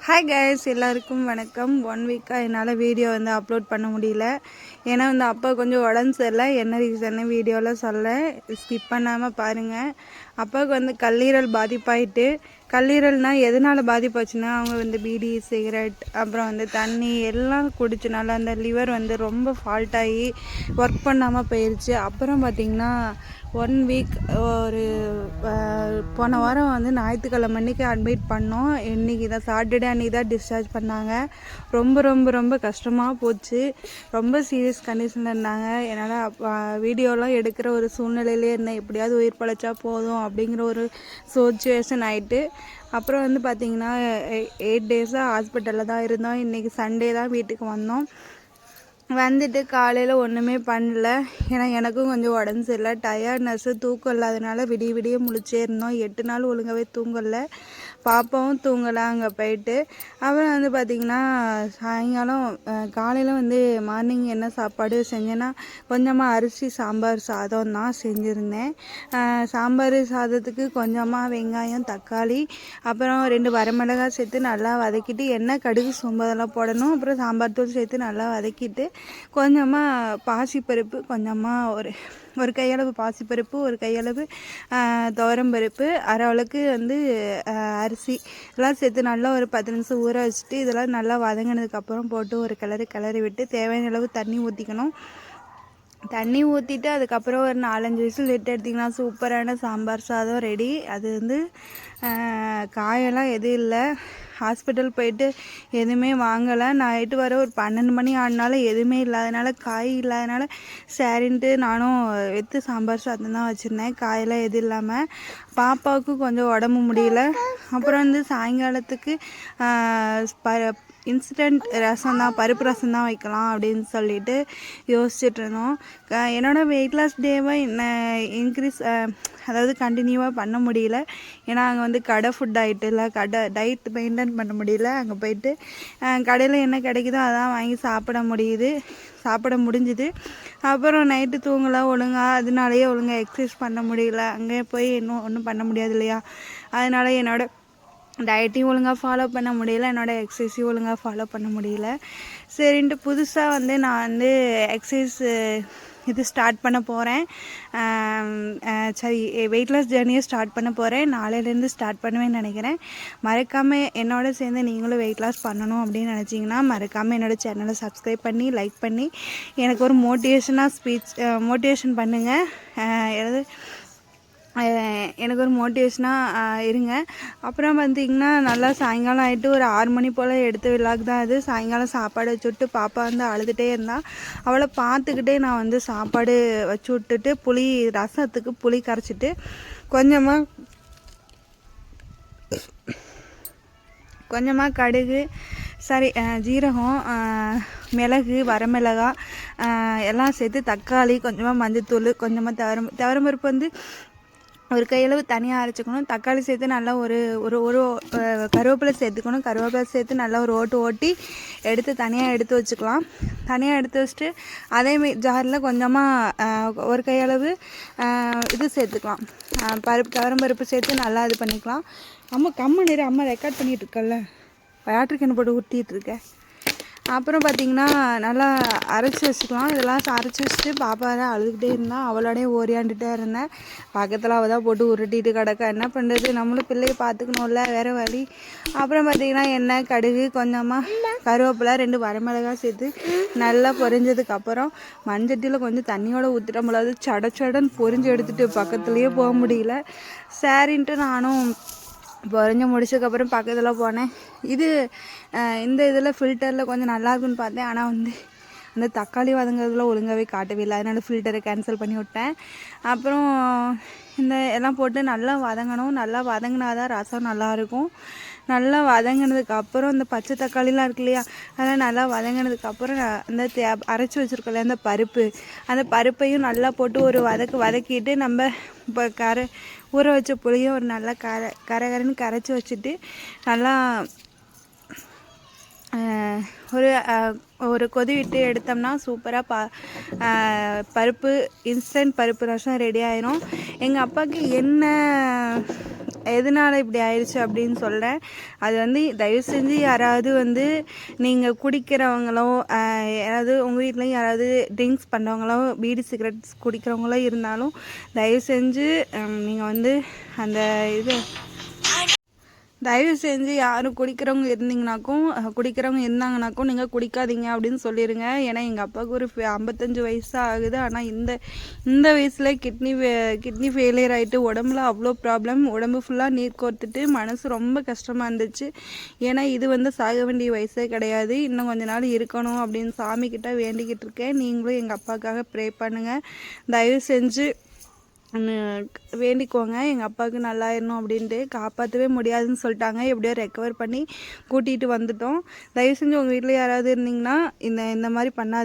Hi guys, எல்லாருக்கும் வணக்கம். 1 வீக்காக என்னால் வீடியோ அப்லோட் பண்ண முடியல. ஏன்னா அப்போ கொஞ்சம் உடம்பு சரியில்லை. என்ன ரீசன்னு வீடியோவில் சொல்ல, ஸ்கிப் பண்ணாமல் பாருங்கள். அப்பாவுக்கு கல்லீரல் பாதிப்பாயிட்டு, கல்லீரல்னால் எதனால் பாதிப்பாச்சுன்னா அவங்க பீடி, சிகரெட், அப்புறம் தண்ணி எல்லாம் குடிச்சனால அந்த லிவர் ரொம்ப ஃபால்ட் ஆகி ஒர்க் பண்ணாமல் போயிடுச்சு. அப்புறம் பார்த்திங்கன்னா 1 வீக் ஒரு போன வாரம் ஞாயிற்றுக்கிழமை அன்றைக்கி அட்மிட் பண்ணோம். இன்றைக்கி தான் சாட்டர்டே அன்றைக்கி தான் டிஸ்சார்ஜ் பண்ணாங்க. ரொம்ப ரொம்ப ரொம்ப கஷ்டமாக போச்சு. ரொம்ப சீரியஸ் கண்டிஷனில் இருந்தாங்க. என்னால் வீடியோலாம் எடுக்கிற ஒரு சூழ்நிலையிலே இருந்தேன். எப்படியாவது உயிர் பழைச்சா போதும் அப்படிங்கிற ஒரு சிச்சுவேஷன் ஆகிட்டு, அப்புறம் பார்த்திங்கன்னா 8 டேஸாக ஹாஸ்பிட்டலில் தான் இருந்தோம். இன்றைக்கி சண்டே தான் வீட்டுக்கு வந்தோம். வந்துட்டு காலையில் ஒன்றுமே பண்ணல. ஏன்னா எனக்கும் கொஞ்சம் உடம்பு சரியில்லை. டயர்ட்னஸ்ஸு, தூக்கம் இல்லாதனால விடிய விடிய முழிச்சே இருந்தோம். 8 நாள் ஒழுங்காகவே தூங்கலை. பாப்பாவும் தூங்கலை அங்கே போயிட்டு. அப்புறம் பார்த்திங்கன்னா சாயங்காலம் காலையில் மார்னிங் என்ன சாப்பாடு செஞ்சேன்னா, கொஞ்சமாக அரிசி சாம்பார் சாதம் தான் செஞ்சுருந்தேன். சாம்பார் சாதத்துக்கு கொஞ்சமாக வெங்காயம், தக்காளி, அப்புறம் 2 வரமிளகாய் சேர்த்து நல்லா வதக்கிட்டு, எண்ணெய், கடுகு, சோம்பு அதெல்லாம் போடணும். அப்புறம் சாம்பார் தூள் சேர்த்து நல்லா வதக்கிட்டு, கொஞ்சமாக பாசிப்பருப்பு, கொஞ்சமாக ஒரு கையளவு பாசிப்பருப்பு, ஒரு கையளவு துவரம்பருப்பு, அரை அளவுக்கு அரிசி இதெல்லாம் சேர்த்து நல்லா ஒரு 10 நிமிஷம் ஊற வச்சுட்டு, இதெல்லாம் நல்லா வதங்கினதுக்கப்புறம் போட்டு ஒரு கிளறி விட்டு தேவையான அளவு தண்ணி ஊற்றிக்கணும். தண்ணி ஊற்றிட்டு அதுக்கப்புறம் ஒரு 4-5 விசில் விட்டு எடுத்திங்கன்னா சூப்பரான சாம்பார் சாதம் ரெடி. அது காயெல்லாம் எதுவும் இல்லை. ஹாஸ்பிட்டல் போயிட்டு எதுவுமே வாங்கலை. நைட்டு வர ஒரு 12 மணி ஆனாலும் எதுவுமே இல்லாதனால, காய் இல்லாதனால சரின்ட்டு நானும் வெத்து சாம்பார் சாதம் தான் வச்சுருந்தேன், காயெல்லாம் எதுவும் இல்லாமல். பாப்பாவுக்கும் கொஞ்சம் உடம்பு முடியல. அப்புறம் சாயங்காலத்துக்கு இன்ஸ்டன்ட் ரசம் தான், பருப்பு ரசம் தான் வைக்கலாம் அப்படின்னு சொல்லிட்டு யோசிச்சுட்டு இருந்தோம். என்னோடய வெயிட் லாஸ் டேவை இன்க்ரீஸ் அதாவது கண்டினியூவாக பண்ண முடியல. ஏன்னா அங்கே கடை ஃபுட் இல்லை, டயட் மெயின்டைன் பண்ண முடியல. அங்கே போயிட்டு கடையில் என்ன கிடைக்குதோ அதான் வாங்கி சாப்பிட முடிஞ்சுது. அப்புறம் நைட்டு தூங்கலாம் ஒழுங்காக, அதனாலேயே ஒழுங்காக எக்ஸசைஸ் பண்ண முடியல. அங்கே போய் ஒன்றும் பண்ண முடியாது இல்லையா. அதனால் என்னோடய டயட்டையும் ஒழுங்காக ஃபாலோ பண்ண முடியல, என்னோடய எக்ஸசைஸையும் ஒழுங்காக ஃபாலோ பண்ண முடியல. சரின்ட்டு புதுசாக நான் எக்ஸசைஸ் இது ஸ்டார்ட் பண்ண போகிறேன். வெயிட் லாஸ் ஜேர்னியை ஸ்டார்ட் பண்ண போகிறேன். நாளையிலேருந்து ஸ்டார்ட் பண்ணுவேன்னு நினைக்கிறேன். மறக்காமல் என்னோட சேர்ந்து நீங்களும் வெயிட் லாஸ் பண்ணணும் அப்படின்னு நினச்சிங்கன்னா மறக்காமல் என்னோடய சேனலை சப்ஸ்கிரைப் பண்ணி, லைக் பண்ணி எனக்கு ஒரு மோட்டிவேஷன் பண்ணுங்கள். எனக்கு ஒரு மோட்டிவேஷனாக இருங்க. அப்புறம் பார்த்திங்கன்னா நல்லா சாயங்காலம் ஆகிட்டு ஒரு 6 மணி போல் எடுத்த விழாக்கு தான் அது. சாயங்காலம் சாப்பாடு வச்சு விட்டு பாப்பா அழுதுகிட்டே இருந்தாள். அவளை பார்த்துக்கிட்டே நான் சாப்பாடு வச்சு விட்டுட்டு ரசத்துக்கு புளி கரைச்சிட்டு கொஞ்சமாக கடுகு, ஜீரகம், மிளகு, வரமிளகாய் எல்லாம் சேர்த்து, தக்காளி, கொஞ்சமாக மஞ்சத்தூள், கொஞ்சமாக துவரம்பருப்பு ஒரு கையளவு தனியாக அரைச்சிக்கணும். தக்காளி சேர்த்து நல்லா ஒரு ஒரு கருவேப்பிலை சேர்த்துக்கணும். கருவேப்பிலை சேர்த்து நல்லா ஒரு ஓட்டி எடுத்து தனியாக எடுத்து வச்சுக்கலாம். தனியாக எடுத்து வச்சுட்டு அதே ஜாரில் கொஞ்சமாக ஒரு கையளவு இது சேர்த்துக்கலாம், துவரம்பருப்பு சேர்த்து நல்லா இது பண்ணிக்கலாம். அம்மா ரெக்கார்ட் பண்ணிகிட்டு இருக்கல, பேட்ரிக்கனை போட்டு ஊட்டிகிட்ருக்கேன். அப்புறம் பார்த்திங்கன்னா நல்லா அரைச்சி வச்சுக்கலாம். இதெல்லாம் அரைச்சி வச்சுட்டு பாப்பா தான் அழுதுகிட்டே இருந்தால், அவளோடய ஓரியாண்டுகிட்டே இருந்தேன். பக்கத்தில் அவள் தான் போட்டு உருட்டிட்டு கிடக்க. என்ன பண்ணுறது, நம்மளும் பிள்ளையை பார்த்துக்கணும்ல, வேறு வழி. அப்புறம் பார்த்திங்கன்னா எண்ணெய், கடுகு, கொஞ்சமாக கருவேப்பிலை, 2 வரமிளகாய் சேர்த்து நல்லா பொரிஞ்சதுக்கப்புறம் மஞ்சட்டியில் கொஞ்சம் தண்ணியோடு ஊற்றிட முடியாது. சடன்னு பொரிஞ்சு எடுத்துகிட்டு பக்கத்துலேயே போக முடியல. சரின்ட்டு நானும் பொரிஞ்சு முடிச்சதுக்கப்புறம் பக்கத்தில் போனேன். இந்த இதில் ஃபில்டரில் கொஞ்சம் நல்லாயிருக்குன்னு பார்த்தேன். ஆனால் அந்த தக்காளி வதங்கிறதுல ஒழுங்காகவே காட்டவே இல்லை. அதனால் ஃபில்டரை கேன்சல் பண்ணி விட்டேன். அப்புறம் எல்லாம் போட்டு நல்லா வதங்கணும். நல்லா வதங்கினாதான் ரசம் நல்லாயிருக்கும். நல்லா வதங்கினதுக்கப்புறம் இந்த பச்சை தக்காளிலாம் இருக்கு இல்லையா, அதெல்லாம் நல்லா வதங்கினதுக்கப்புறம் அரைச்சி வச்சுருக்கோம்ல அந்த பருப்பையும் நல்லா போட்டு ஒரு வதக்கிட்டு, நம்ம இப்போ ஊற வச்ச புளியை ஒரு நல்லா கரன்னு கரைச்சி வச்சுட்டு நல்லா ஒரு கொதி விட்டு எடுத்தோம்னா சூப்பராக பருப்பு இன்ஸ்டன்ட் பருப்பு ரசம் ரெடி ஆயிரும். எங்கள் அப்பாவுக்கு என்ன எதனால் இப்படி ஆயிடுச்சு அப்படின்னு சொல்கிறேன். அது வந்து தயவு செஞ்சு யாராவது வந்து நீங்கள் குடிக்கிறவங்களோ யாராவது உங்கள் வீட்லேயும் யாராவது ட்ரிங்க்ஸ் பண்ணுறவங்களோ பீடி சிகரெட்ஸ் குடிக்கிறவங்களோ இருந்தாலும் தயவு செஞ்சு நீங்கள் வந்து அந்த தயவு செஞ்சு யாரும் குடிக்கிறவங்க இருந்தாங்கனாக்கும் நீங்கள் குடிக்காதீங்க அப்படின்னு சொல்லிடுங்க. ஏன்னா எங்கள் அப்பாவுக்கு ஒரு 55 வயசு ஆகுது. ஆனால் இந்த வயசில் கிட்னி ஃபெயிலியர் ஆகிட்டு உடம்புல அவ்வளோ ப்ராப்ளம். உடம்பு ஃபுல்லாக நீர் கோர்த்துட்டு மனசு ரொம்ப கஷ்டமாக இருந்துச்சு. ஏன்னா இது வந்து சாக வேண்டிய வயசே கிடையாது. இன்னும் கொஞ்ச நாள் இருக்கணும் அப்படின்னு சாமிக்கிட்ட வேண்டிக்கிட்டு இருக்கேன். நீங்களும் எங்கள் அப்பாவுக்காக ப்ரே பண்ணுங்கள். தயவு செஞ்சு வேண்டிக்கோங்க. எங்கள் அப்பாவுக்கு நல்லாயிடணும் அப்படின்ட்டு. காப்பாற்றவே முடியாதுன்னு சொல்லிட்டாங்க. எப்படியோ ரெக்கவர் பண்ணி கூட்டிகிட்டு வந்துட்டோம். தயவு செஞ்சு உங்கள் வீட்டில் யாராவது இருந்தீங்கன்னா இந்த மாதிரி பண்ணாதீங்க.